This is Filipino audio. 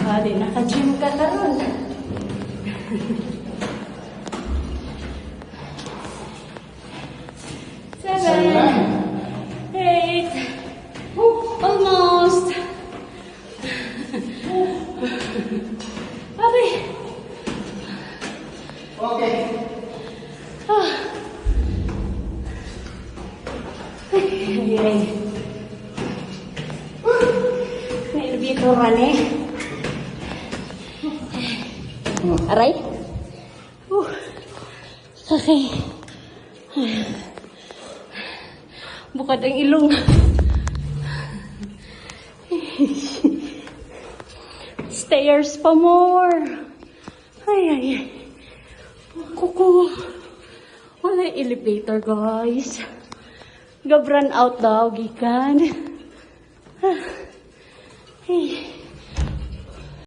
Di naka-gym ka karon. 7, 8, almost. Aray. Okay. Ay. Nailbituran eh. Aray. Okay. Bukad ang ilong. Stairs pa more. Ay. Kuko. Wala elevator, guys. Gabran out daw, gikan. Hey.